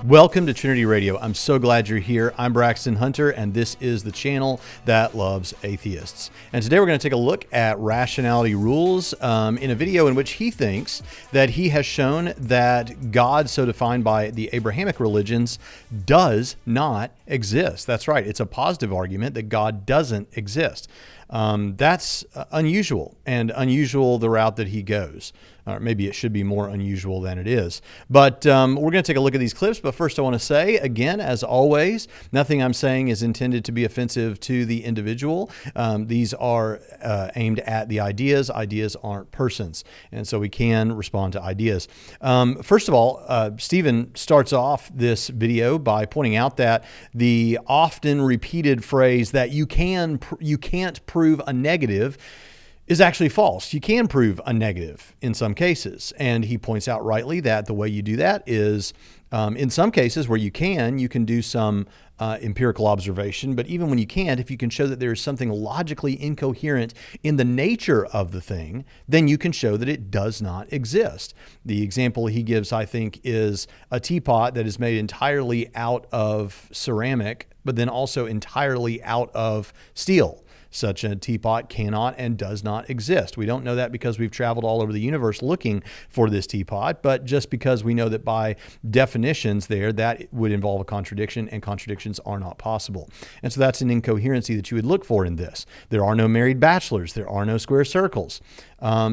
Welcome to Trinity Radio. I'm so glad you're here. I'm Braxton Hunter, and this is the channel that loves atheists. And today we're going to take a look at rationality rules in a video in which he thinks that he has shown that God, so defined by the Abrahamic religions, does not exist. That's right. It's a positive argument that God doesn't exist. That's unusual, and unusual the route that he goes. Or maybe it should be more unusual than it is. But we're going to take a look at these clips. But first I want to say, again, as always, nothing I'm saying is intended to be offensive to the individual. These are aimed at the ideas. Ideas aren't persons. And so we can respond to ideas. First of all, Stephen starts off this video by pointing out that the often repeated phrase that you can't prove a negative is actually false. You can prove a negative in some cases. And he points out rightly that the way you do that is, in some cases where you can do some empirical observation. But even when you can't, if you can show that there is something logically incoherent in the nature of the thing, then you can show that it does not exist. The example he gives, I think, is a teapot that is made entirely out of ceramic, but then also entirely out of steel. Such a teapot cannot and does not exist. We don't know that because we've traveled all over the universe looking for this teapot, but just because we know that by definitions there, that would involve a contradiction, and contradictions are not possible. And so that's an incoherency that you would look for in this. There are no married bachelors. There are no square circles.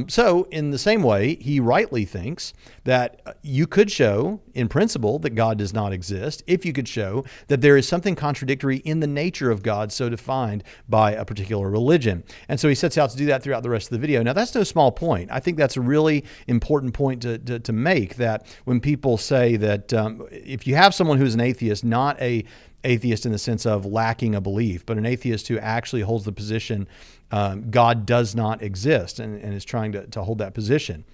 So in the same way, he rightly thinks that you could show in principle that God does not exist if you could show that there is something contradictory in the nature of God so defined by a particular religion. And so he sets out to do that throughout the rest of the video. Now, that's no small point. I think that's a really important point to make, that when people say that if you have someone who's an atheist, not a atheist in the sense of lacking a belief, but an atheist who actually holds the position God does not exist and is trying to hold that position,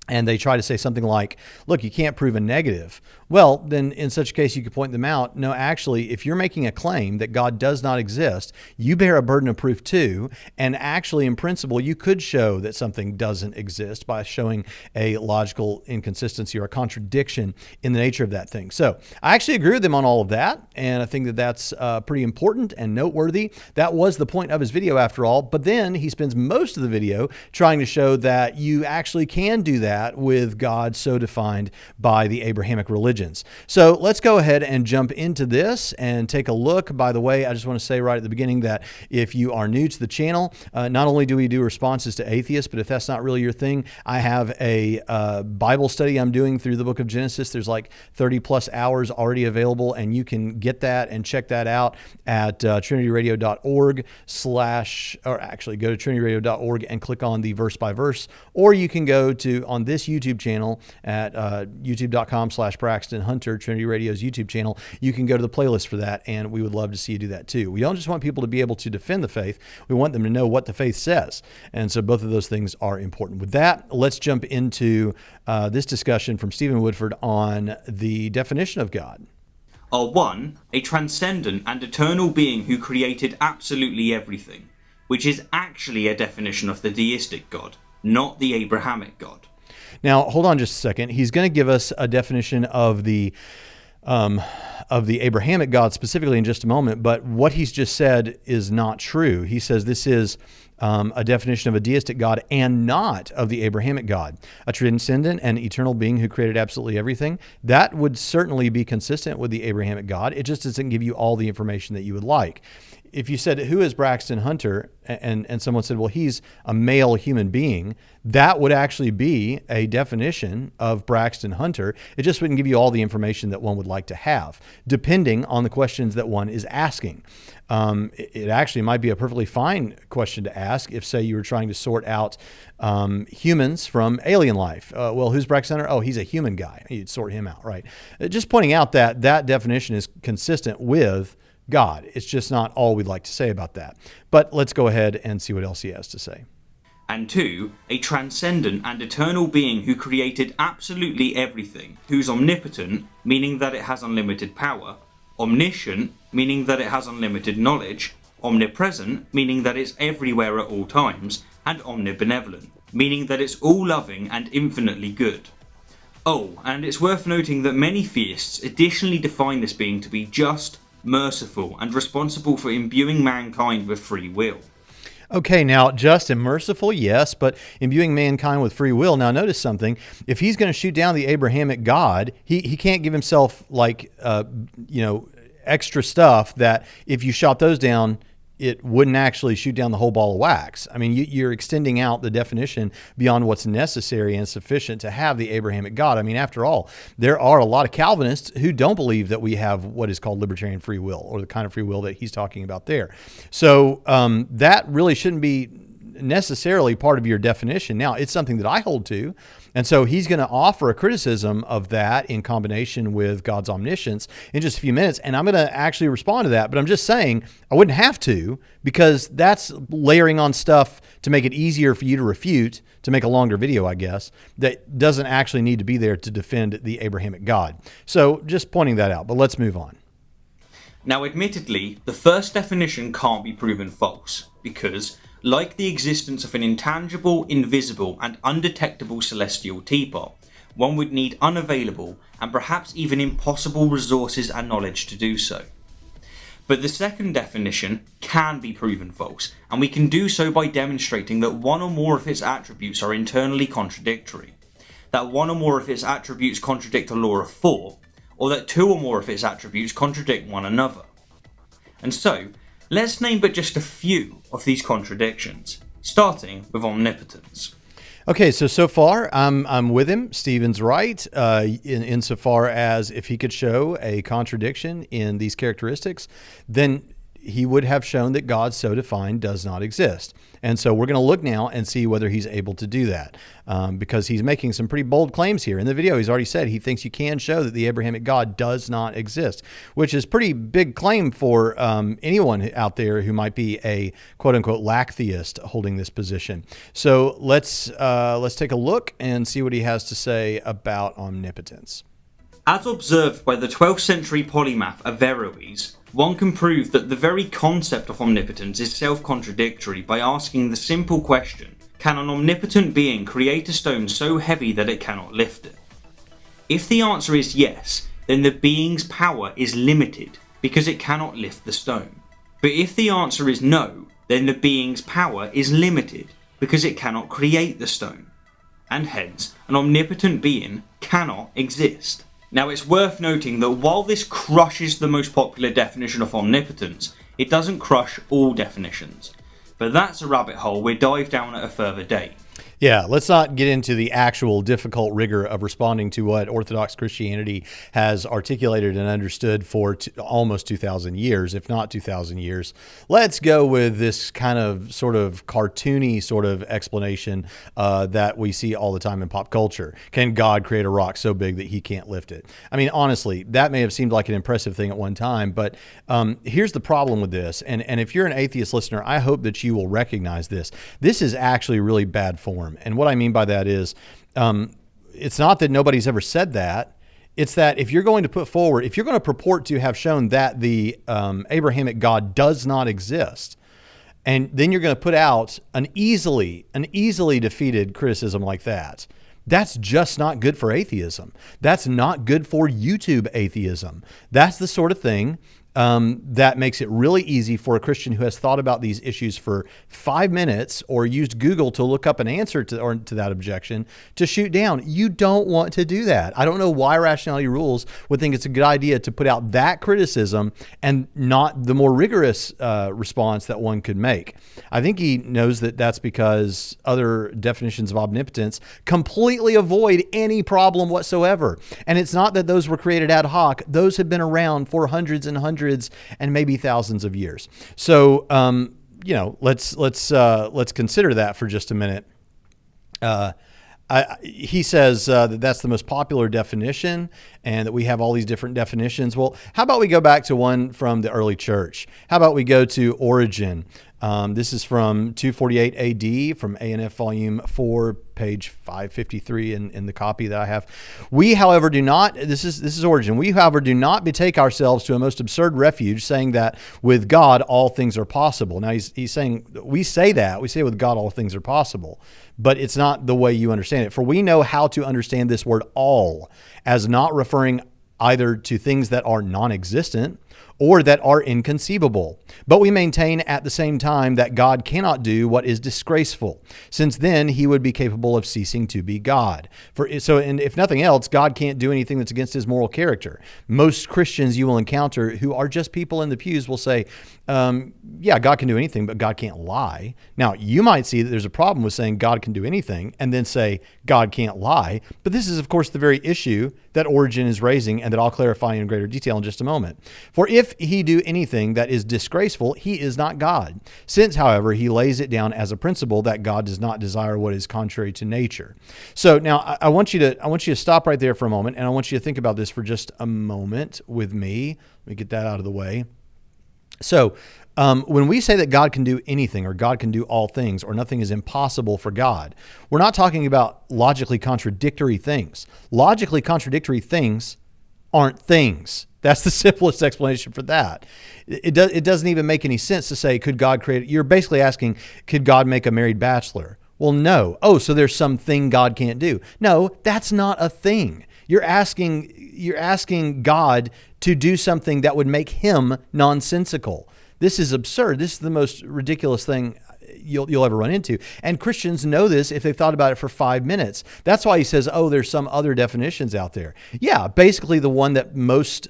and they try to say something like, look, you can't prove a negative. Well, then in such a case, you could point them out. No, actually, if you're making a claim that God does not exist, you bear a burden of proof too. And actually, in principle, you could show that something doesn't exist by showing a logical inconsistency or a contradiction in the nature of that thing. So I actually agree with them on all of that. And I think that that's pretty important and noteworthy. That was the point of his video after all. But then he spends most of the video trying to show that you actually can do that with God so defined by the Abrahamic religions. So let's go ahead and jump into this and take a look. By the way, I just want to say right at the beginning that if you are new to the channel, not only do we do responses to atheists, but if that's not really your thing, I have a Bible study I'm doing through the book of Genesis. There's like 30 plus hours already available, and you can get that and check that out at trinityradio.org or actually go to trinityradio.org and click on the verse by verse, or you can go to on this YouTube channel at youtube.com/Braxton Hunter, Trinity Radio's YouTube channel. You can go to the playlist for that, and we would love to see you do that too. We don't just want people to be able to defend the faith. We want them to know what the faith says. And so both of those things are important. With that, let's jump into this discussion from Stephen Woodford on the definition of God. Are one, a transcendent and eternal being who created absolutely everything, which is actually a definition of the deistic God, not the Abrahamic God. Now, hold on just a second. He's going to give us a definition of the Abrahamic God specifically in just a moment, but what he's just said is not true. He says this is a definition of a deistic God and not of the Abrahamic God, a transcendent and eternal being who created absolutely everything. That would certainly be consistent with the Abrahamic God. It just doesn't give you all the information that you would like. If you said, who is Braxton Hunter? And someone said, well, he's a male human being, that would actually be a definition of Braxton Hunter. It just wouldn't give you all the information that one would like to have, depending on the questions that one is asking. It actually might be a perfectly fine question to ask if, say, you were trying to sort out humans from alien life. Well, who's Braxton Hunter? Oh, he's a human guy. You'd sort him out, right? Just pointing out that that definition is consistent with God. It's just not all we'd like to say about that. But let's go ahead and see what else he has to say. And two, a transcendent and eternal being who created absolutely everything, who's omnipotent, meaning that it has unlimited power, omniscient, meaning that it has unlimited knowledge, omnipresent, meaning that it's everywhere at all times, and omnibenevolent, meaning that it's all-loving and infinitely good. Oh, and it's worth noting that many theists additionally define this being to be just, merciful, and responsible for imbuing mankind with free will. Okay, now just and merciful, yes, but imbuing mankind with free will. Now notice something. If he's going to shoot down the Abrahamic God, he can't give himself extra stuff that if you shot those down, it wouldn't actually shoot down the whole ball of wax. I mean, you're extending out the definition beyond what's necessary and sufficient to have the Abrahamic God. I mean, after all, there are a lot of Calvinists who don't believe that we have what is called libertarian free will, or the kind of free will that he's talking about there. So that really shouldn't be necessarily part of your definition. Now, it's something that I hold to. And so he's going to offer a criticism of that in combination with God's omniscience in just a few minutes. And I'm going to actually respond to that. But I'm just saying I wouldn't have to, because that's layering on stuff to make it easier for you to refute, to make a longer video, I guess, that doesn't actually need to be there to defend the Abrahamic God. So just pointing that out. But let's move on. Now, admittedly, the first definition can't be proven false, because like the existence of an intangible, invisible, and undetectable celestial teapot, one would need unavailable and perhaps even impossible resources and knowledge to do so. But the second definition can be proven false, and we can do so by demonstrating that one or more of its attributes are internally contradictory, that one or more of its attributes contradict the law of four, or that two or more of its attributes contradict one another. And so, let's name but just a few of these contradictions, starting with omnipotence. Okay, so far I'm with him. Stephen's right insofar as if he could show a contradiction in these characteristics, then he would have shown that God so defined does not exist. And so we're going to look now and see whether he's able to do that, because he's making some pretty bold claims here. In the video, he's already said he thinks you can show that the Abrahamic God does not exist, which is pretty big claim for anyone out there who might be a quote-unquote lack theist holding this position. So let's take a look and see what he has to say about omnipotence. As observed by the 12th century polymath Averroes, one can prove that the very concept of omnipotence is self-contradictory by asking the simple question, can an omnipotent being create a stone so heavy that it cannot lift it? If the answer is yes, then the being's power is limited because it cannot lift the stone. But if the answer is no, then the being's power is limited because it cannot create the stone. And hence, an omnipotent being cannot exist. Now, it's worth noting that while this crushes the most popular definition of omnipotence, it doesn't crush all definitions. But that's a rabbit hole we'll dive down at a further date. Yeah, let's not get into the actual difficult rigor of responding to what Orthodox Christianity has articulated and understood for almost 2,000 years, if not 2,000 years. Let's go with this kind of sort of cartoony sort of explanation that we see all the time in pop culture. Can God create a rock so big that he can't lift it? I mean, honestly, that may have seemed like an impressive thing at one time, but here's the problem with this. And if you're an atheist listener, I hope that you will recognize this. This is actually really bad form. And what I mean by that is, it's not that nobody's ever said that. It's that if you're going to put forward, if you're going to purport to have shown that the Abrahamic God does not exist, and then you're going to put out an easily defeated criticism like that, that's just not good for atheism. That's not good for YouTube atheism. That's the sort of thing that makes it really easy for a Christian who has thought about these issues for 5 minutes or used Google to look up an answer to that objection to shoot down. You don't want to do that. I don't know why Rationality Rules would think it's a good idea to put out that criticism and not the more rigorous response that one could make. I think he knows that that's because other definitions of omnipotence completely avoid any problem whatsoever. And it's not that those were created ad hoc. Those have been around for hundreds and hundreds and maybe thousands of years. So, let's consider that for just a minute. He says that that's the most popular definition and that we have all these different definitions. Well, how about we go back to one from the early church? How about we go to Origen? This is from 248 AD from ANF Volume 4, page 553 in the copy that I have. We, however, do not, this is Origen, we, however, do not betake ourselves to a most absurd refuge, saying that with God all things are possible. Now, he's saying, we say with God all things are possible, but it's not the way you understand it. For we know how to understand this word all as not referring either to things that are non-existent or that are inconceivable. But we maintain at the same time that God cannot do what is disgraceful, since then he would be capable of ceasing to be God. And if nothing else, God can't do anything that's against his moral character. Most Christians you will encounter who are just people in the pews will say, yeah, God can do anything, but God can't lie. Now, you might see that there's a problem with saying God can do anything and then say God can't lie. But this is, of course, the very issue that Origen is raising and that I'll clarify in greater detail in just a moment. For if he do anything that is disgraceful, he is not God. Since, however, he lays it down as a principle that God does not desire what is contrary to nature. So now I want you to stop right there for a moment, and I want you to think about this for just a moment with me. Let me get that out of the way. So when we say that God can do anything or God can do all things or nothing is impossible for God, we're not talking about logically contradictory things. Logically contradictory things aren't things. That's the simplest explanation for that. It doesn't even make any sense to say, could God create? You're basically asking, could God make a married bachelor? Well, no. Oh, so there's something God can't do. No, that's not a thing. You're asking God to do something that would make him nonsensical. This is absurd. This is the most ridiculous thing you'll ever run into. And Christians know this if they've thought about it for 5 minutes. That's why he says, oh, there's some other definitions out there. Yeah, basically the one that most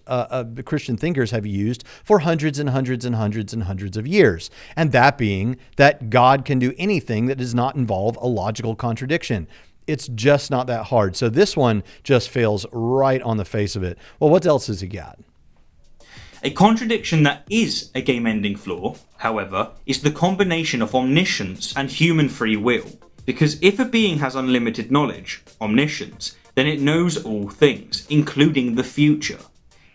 Christian thinkers have used for hundreds and hundreds and hundreds and hundreds of years. And that being that God can do anything that does not involve a logical contradiction. It's just not that hard. So this one just fails right on the face of it. Well, what else has he got? A contradiction that is a game-ending flaw, however, is the combination of omniscience and human free will. Because if a being has unlimited knowledge, omniscience, then it knows all things, including the future.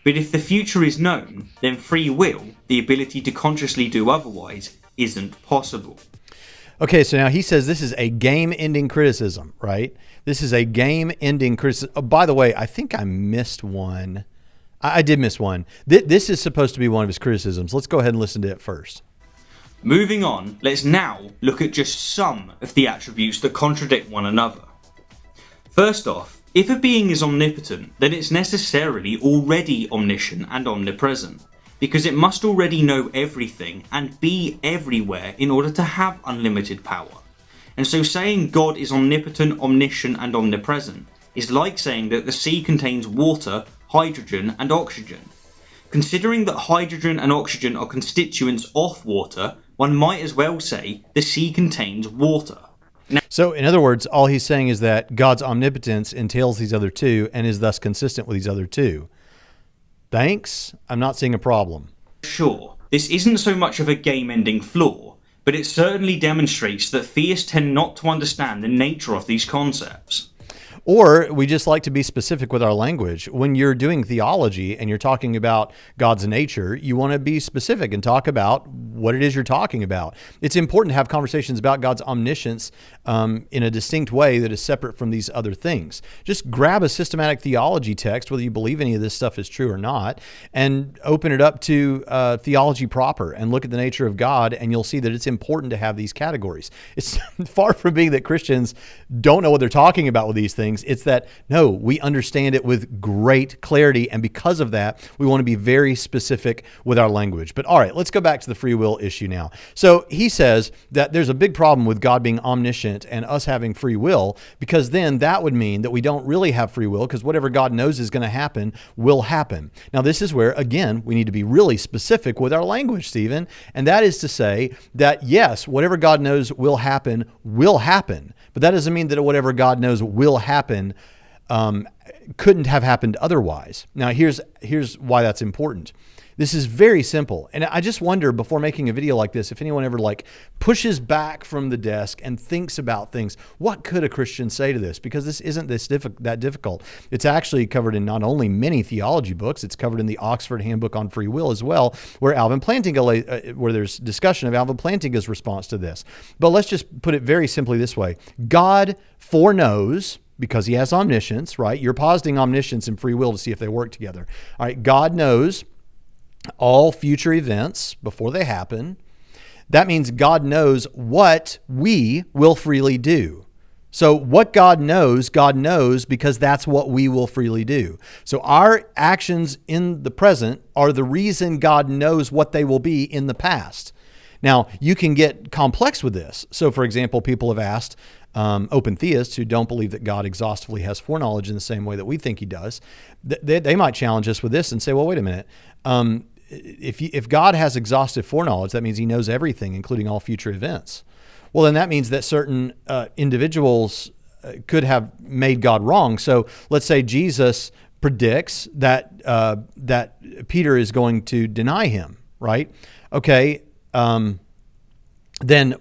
But if the future is known, then free will, the ability to consciously do otherwise, isn't possible. Okay, so now he says this is a game-ending criticism, right? This is a game-ending criticism. Oh, by the way, I think I missed one. I did miss one. This is supposed to be one of his criticisms. Let's go ahead and listen to it first. Moving on, let's now look at just some of the attributes that contradict one another. First off, if a being is omnipotent, then it's necessarily already omniscient and omnipresent, because it must already know everything and be everywhere in order to have unlimited power. And so saying God is omnipotent, omniscient, and omnipresent is like saying that the sea contains water, hydrogen, and oxygen. Considering that hydrogen and oxygen are constituents of water, one might as well say the sea contains water. So, in other words, all he's saying is that God's omnipotence entails these other two and is thus consistent with these other two. Thanks. I'm not seeing a problem. Sure, this isn't so much of a game-ending flaw, but it certainly demonstrates that theists tend not to understand the nature of these concepts. Or we just like to be specific with our language. When you're doing theology and you're talking about God's nature, you want to be specific and talk about what it is you're talking about. It's important to have conversations about God's omniscience in a distinct way that is separate from these other things. Just grab a systematic theology text, whether you believe any of this stuff is true or not, and open it up to theology proper and look at the nature of God, and you'll see that it's important to have these categories. It's far from being that Christians don't know what they're talking about with these things. It's that, no, we understand it with great clarity, and because of that, we want to be very specific with our language. But all right, let's go back to the free will issue now. So he says that there's a big problem with God being omniscient and us having free will, because then that would mean that we don't really have free will, because whatever God knows is going to happen will happen. Now, this is where, again, we need to be really specific with our language, Stephen, and that is to say that, yes, whatever God knows will happen, but that doesn't mean that whatever God knows will happen couldn't have happened otherwise. Now, here's why that's important. This is very simple. And I just wonder, before making a video like this, if anyone ever pushes back from the desk and thinks about things, what could a Christian say to this? Because this isn't that difficult. It's actually covered in not only many theology books, it's covered in the Oxford Handbook on Free Will as well, where where there's discussion of Alvin Plantinga's response to this. But let's just put it very simply this way. God foreknows, because he has omniscience, right? You're positing omniscience and free will to see if they work together. All right, God knows all future events before they happen. That means God knows what we will freely do. So what God knows because that's what we will freely do. So our actions in the present are the reason God knows what they will be in the past. Now, you can get complex with this. So, for example, people have asked, open theists who don't believe that God exhaustively has foreknowledge in the same way that we think he does, they might challenge us with this and say, well, wait a minute. If God has exhaustive foreknowledge, that means he knows everything, including all future events. Well, then that means that certain individuals could have made God wrong. So let's say Jesus predicts that Peter is going to deny him, right? Okay. Then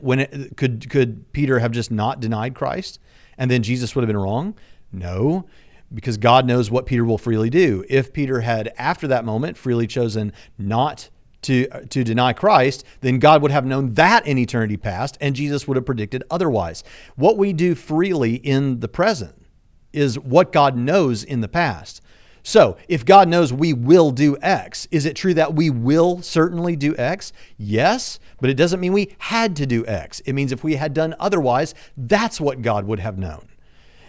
could Peter have just not denied Christ, and then Jesus would have been wrong? No, because God knows what Peter will freely do. If Peter had, after that moment, freely chosen not to deny Christ, then God would have known that in eternity past, and Jesus would have predicted otherwise. What we do freely in the present is what God knows in the past. So if God knows we will do X, is it true that we will certainly do X? Yes, but it doesn't mean we had to do X. It means if we had done otherwise, that's what God would have known.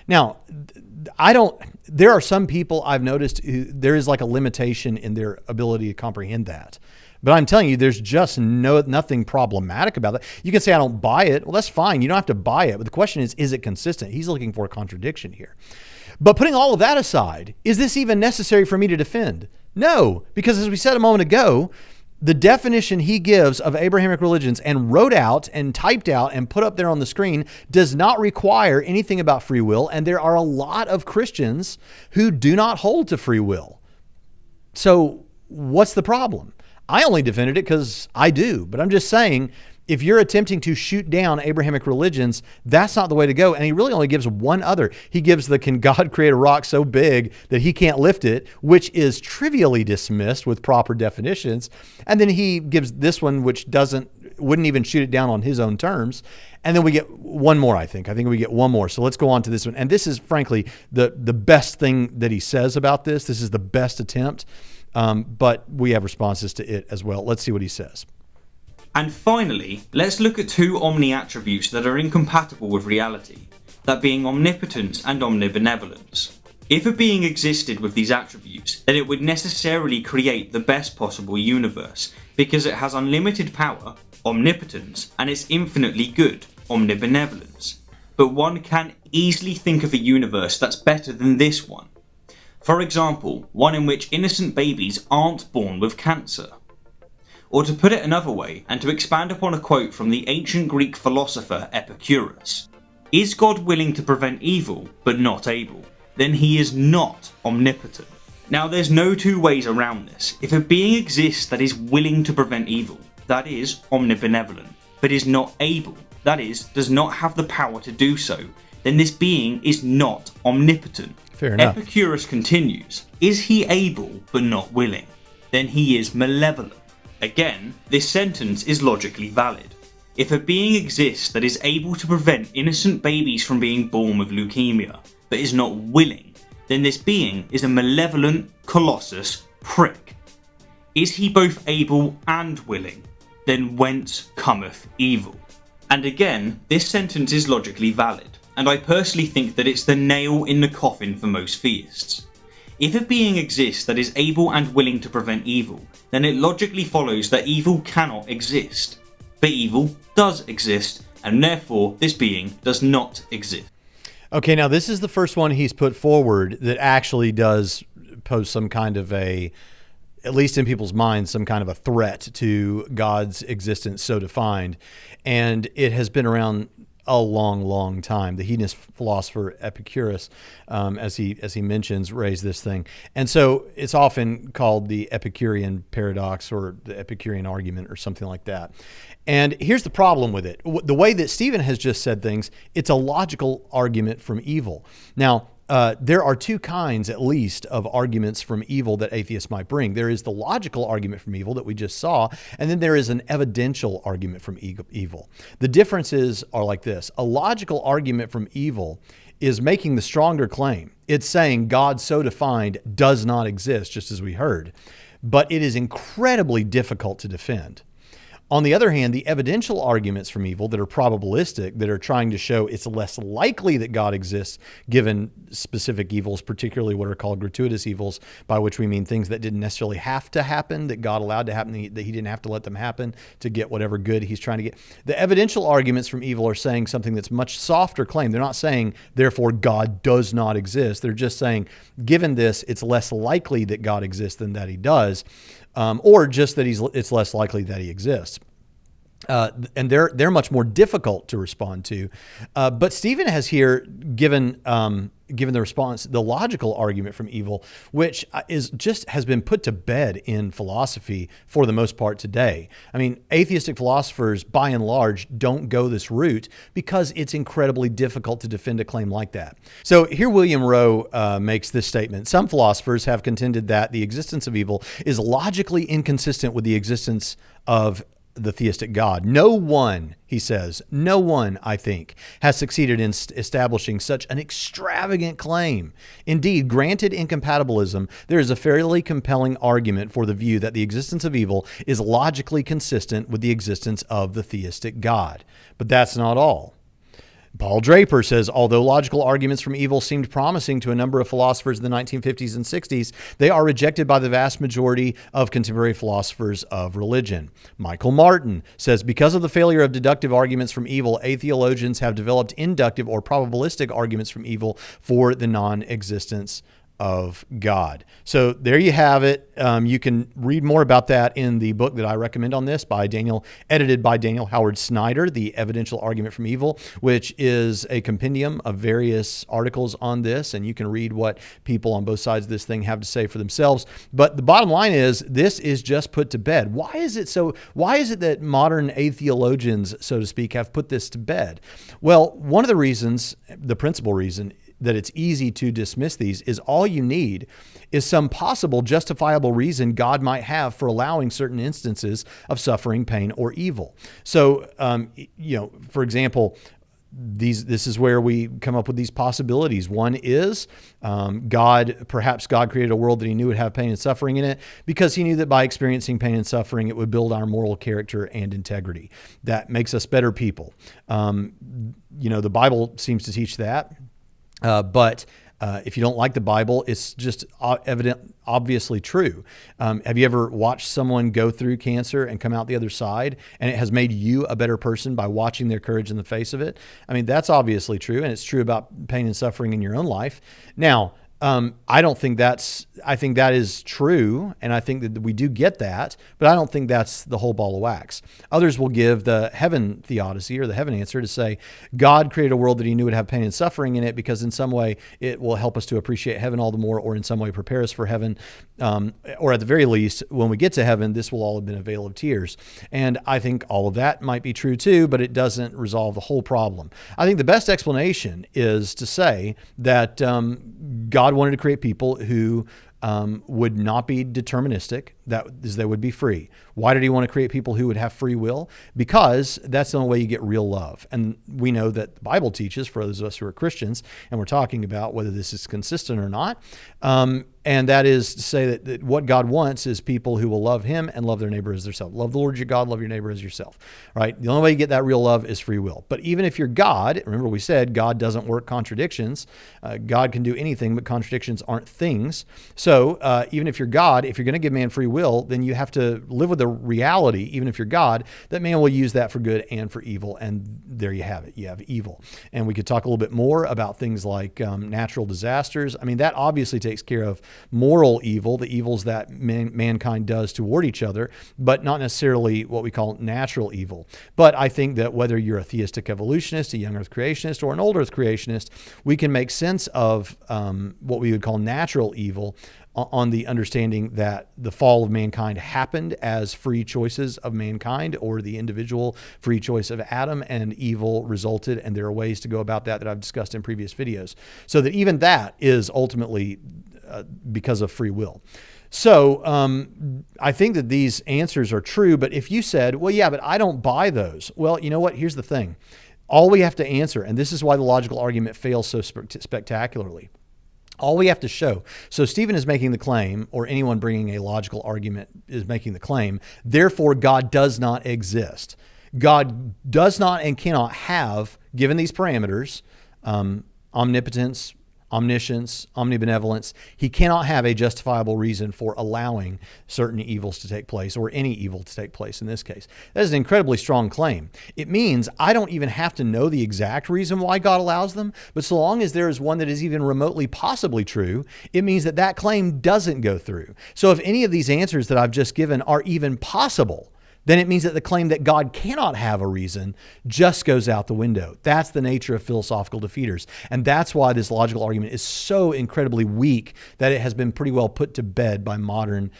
Now, there are some people I've noticed there is a limitation in their ability to comprehend that. But I'm telling you, there's just nothing problematic about that. You can say, I don't buy it. Well, that's fine. You don't have to buy it. But the question is it consistent? He's looking for a contradiction here. But putting all of that aside, is this even necessary for me to defend? No, because as we said a moment ago, the definition he gives of Abrahamic religions and wrote out and typed out and put up there on the screen does not require anything about free will. And there are a lot of Christians who do not hold to free will. So what's the problem? I only defended it because I do, but I'm just saying, if you're attempting to shoot down Abrahamic religions, that's not the way to go. And he really only gives one other. He gives can God create a rock so big that he can't lift it, which is trivially dismissed with proper definitions. And then he gives this one, which wouldn't even shoot it down on his own terms. And then we get one more, I think. We get one more. So let's go on to this one. And this is frankly the best thing that he says about this. This is the best attempt. But we have responses to it as well. Let's see what he says. And finally, let's look at two omni-attributes that are incompatible with reality, that being omnipotence and omnibenevolence. If a being existed with these attributes, then it would necessarily create the best possible universe, because it has unlimited power, omnipotence, and it's infinitely good, omnibenevolence. But one can easily think of a universe that's better than this one. For example, one in which innocent babies aren't born with cancer. Or to put it another way, and to expand upon a quote from the ancient Greek philosopher Epicurus, is God willing to prevent evil, but not able? Then he is not omnipotent. Now there's no two ways around this. If a being exists that is willing to prevent evil, that is omnibenevolent, but is not able, that is, does not have the power to do so, then this being is not omnipotent. Fair enough. Epicurus continues, is he able but not willing? Then he is malevolent. Again, this sentence is logically valid. If a being exists that is able to prevent innocent babies from being born with leukemia, but is not willing, then this being is a malevolent colossus prick. Is he both able and willing? Then whence cometh evil? And again, this sentence is logically valid, and I personally think that it's the nail in the coffin for most theists. If a being exists that is able and willing to prevent evil, then it logically follows that evil cannot exist. But evil does exist, and therefore this being does not exist. Okay, now this is the first one he's put forward that actually does pose some kind of at least in people's minds, some kind of a threat to God's existence so defined. And it has been around a long, long time. The hedonist philosopher Epicurus, as he mentions, raised this thing. And so it's often called the Epicurean Paradox or the Epicurean argument or something like that. And here's the problem with it. The way that Stephen has just said things, it's a logical argument from evil. Now, there are two kinds, at least, of arguments from evil that atheists might bring. There is the logical argument from evil that we just saw, and then there is an evidential argument from evil. The differences are like this. A logical argument from evil is making the stronger claim. It's saying God so defined does not exist, just as we heard, but it is incredibly difficult to defend. On the other hand, the evidential arguments from evil that are probabilistic, that are trying to show it's less likely that God exists given specific evils, particularly what are called gratuitous evils, by which we mean things that didn't necessarily have to happen, that God allowed to happen, that he didn't have to let them happen to get whatever good he's trying to get. The evidential arguments from evil are saying something that's much softer claim. They're not saying, therefore, God does not exist. They're just saying, given this, it's less likely that God exists than that he does. Or just that it's less likely that he exists. And they're much more difficult to respond to. But Stephen has here given the response, the logical argument from evil, which has been put to bed in philosophy for the most part today. I mean, atheistic philosophers, by and large, don't go this route because it's incredibly difficult to defend a claim like that. So here William Rowe makes this statement. Some philosophers have contended that the existence of evil is logically inconsistent with the existence of the theistic God. No one, he says, no one, I think, has succeeded in establishing such an extravagant claim. Indeed, granted incompatibilism, there is a fairly compelling argument for the view that the existence of evil is logically consistent with the existence of the theistic God. But that's not all. Paul Draper says, although logical arguments from evil seemed promising to a number of philosophers in the 1950s and 60s, they are rejected by the vast majority of contemporary philosophers of religion. Michael Martin says, because of the failure of deductive arguments from evil, atheologians have developed inductive or probabilistic arguments from evil for the non-existence of God. So there you have it. You can read more about that in the book that I recommend on this edited by Daniel Howard Snyder, The Evidential Argument from Evil, which is a compendium of various articles on this. And you can read what people on both sides of this thing have to say for themselves. But the bottom line is this is just put to bed. Why is it that modern atheologians, so to speak, have put this to bed? Well, one of the reasons, the principal reason, that it's easy to dismiss these is all you need is some possible justifiable reason God might have for allowing certain instances of suffering, pain, or evil. So, for example, this is where we come up with these possibilities. One is perhaps God created a world that he knew would have pain and suffering in it because he knew that by experiencing pain and suffering, it would build our moral character and integrity. That makes us better people. The Bible seems to teach that. But if you don't like the Bible, it's just obviously true. Have you ever watched someone go through cancer and come out the other side, and it has made you a better person by watching their courage in the face of it? I mean, that's obviously true, and it's true about pain and suffering in your own life. Now, I think that is true, and I think that we do get that, but I don't think that's the whole ball of wax. Others will give the heaven theodicy or the heaven answer to say God created a world that he knew would have pain and suffering in it because in some way it will help us to appreciate heaven all the more, or in some way prepare us for heaven, or at the very least, when we get to heaven, this will all have been a vale of tears. And I think all of that might be true too, but it doesn't resolve the whole problem. I think the best explanation is to say that God wanted to create people who would not be deterministic, that is, they would be free. Why did he want to create people who would have free will? Because that's the only way you get real love. And we know that the Bible teaches, for those of us who are Christians, and we're talking about whether this is consistent or not, and that is to say that what God wants is people who will love him and love their neighbor as themselves. Love the Lord your God, love your neighbor as yourself, right? The only way you get that real love is free will. But even if you're God, remember we said God doesn't work contradictions. God can do anything, but contradictions aren't things. So So even if you're God, if you're going to give man free will, then you have to live with the reality, even if you're God, that man will use that for good and for evil. And there you have it. You have evil. And we could talk a little bit more about things like natural disasters. I mean, that obviously takes care of moral evil, the evils that mankind does toward each other, but not necessarily what we call natural evil. But I think that whether you're a theistic evolutionist, a young earth creationist, or an old earth creationist, we can make sense of what we would call natural evil on the understanding that the fall of mankind happened as free choices of mankind, or the individual free choice of Adam, and evil resulted. And there are ways to go about that I've discussed in previous videos. So that even that is ultimately because of free will. So I think that these answers are true, but if you said, well, yeah, but I don't buy those. Well, you know what? Here's the thing. All we have to answer, and this is why the logical argument fails so spectacularly. All we have to show. So Stephen is making the claim, or anyone bringing a logical argument is making the claim, therefore God does not exist. God does not and cannot have, given these parameters, omnipotence, omniscience, omnibenevolence, he cannot have a justifiable reason for allowing certain evils to take place, or any evil to take place in this case. That is an incredibly strong claim. It means I don't even have to know the exact reason why God allows them, but so long as there is one that is even remotely possibly true, it means that that claim doesn't go through. So if any of these answers that I've just given are even possible, then it means that the claim that God cannot have a reason just goes out the window. That's the nature of philosophical defeaters. And that's why this logical argument is so incredibly weak that it has been pretty well put to bed by modern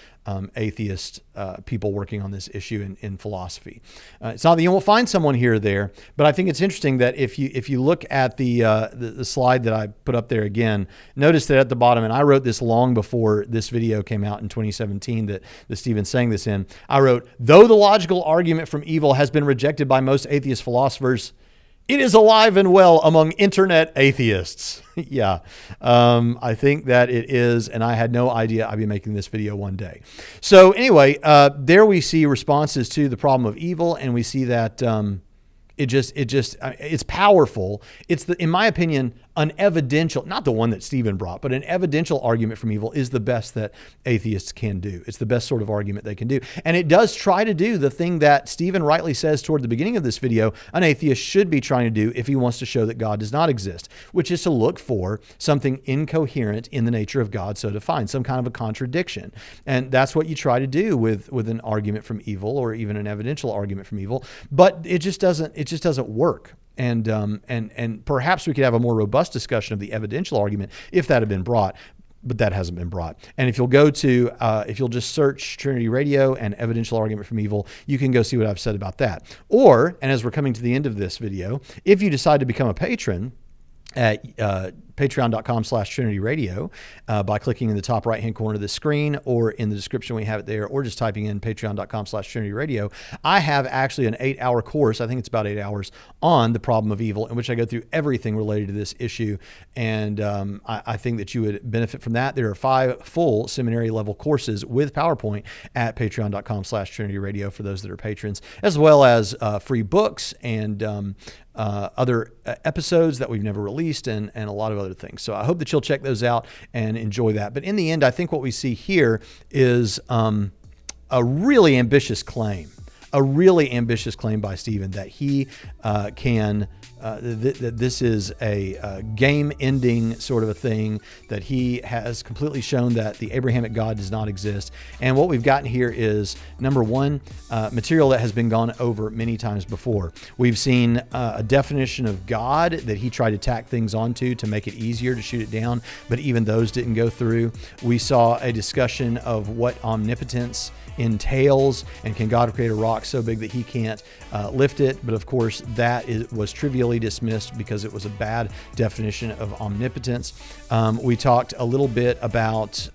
atheist people working on this issue in philosophy. It's not that you won't find someone here or there, but I think it's interesting that if you look at the slide that I put up there again, notice that at the bottom, and I wrote this long before this video came out in 2017 that Stephen's saying this in, I wrote, though the logical argument from evil has been rejected by most atheist philosophers, it is alive and well among internet atheists. Yeah, I think that it is, and I had no idea I'd be making this video one day. So anyway, there we see responses to the problem of evil, and we see that it's powerful. It's in my opinion, an evidential, not the one that Stephen brought, but an evidential argument from evil is the best that atheists can do. It's the best sort of argument they can do. And it does try to do the thing that Stephen rightly says toward the beginning of this video, an atheist should be trying to do if he wants to show that God does not exist, which is to look for something incoherent in the nature of God so defined, some kind of a contradiction. And that's what you try to do with an argument from evil, or even an evidential argument from evil, but it just doesn't work. And perhaps we could have a more robust discussion of the evidential argument if that had been brought, but that hasn't been brought. And if you'll go to, if you'll just search Trinity Radio and evidential argument from evil, you can go see what I've said about that. Or, and as we're coming to the end of this video, if you decide to become a patron at patreon.com/TrinityRadio by clicking in the top right-hand corner of the screen, or in the description we have it there, or just typing in patreon.com/TrinityRadio. I have actually an 8-hour course, I think it's about 8 hours, on the problem of evil, in which I go through everything related to this issue. And I think that you would benefit from that. There are 5 full seminary level courses with PowerPoint at patreon.com/TrinityRadio for those that are patrons, as well as free books and other episodes that we've never released, and a lot of other things. So I hope that you'll check those out and enjoy that. But in the end, I think what we see here is a really ambitious claim by Stephen that he can, that this is a game-ending sort of a thing, that he has completely shown that the Abrahamic God does not exist. And what we've gotten here is, number one, material that has been gone over many times before. We've seen a definition of God that he tried to tack things onto to make it easier to shoot it down, but even those didn't go through. We saw a discussion of what omnipotence entails, and can God create a rock so big that he can't lift it? But of course, that was trivially dismissed because it was a bad definition of omnipotence. We talked a little bit about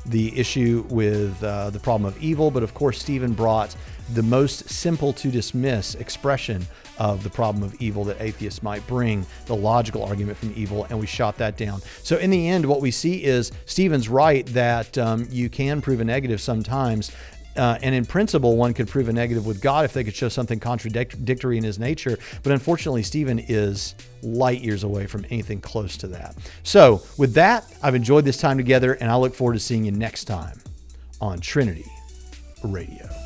the issue with the problem of evil, but of course, Stephen brought the most simple to dismiss expression of the problem of evil that atheists might bring, the logical argument from evil, and we shot that down. So in the end, what we see is Stephen's right that you can prove a negative sometimes. And in principle, one could prove a negative with God if they could show something contradictory in his nature. But unfortunately, Stephen is light years away from anything close to that. So with that, I've enjoyed this time together, and I look forward to seeing you next time on Trinity Radio.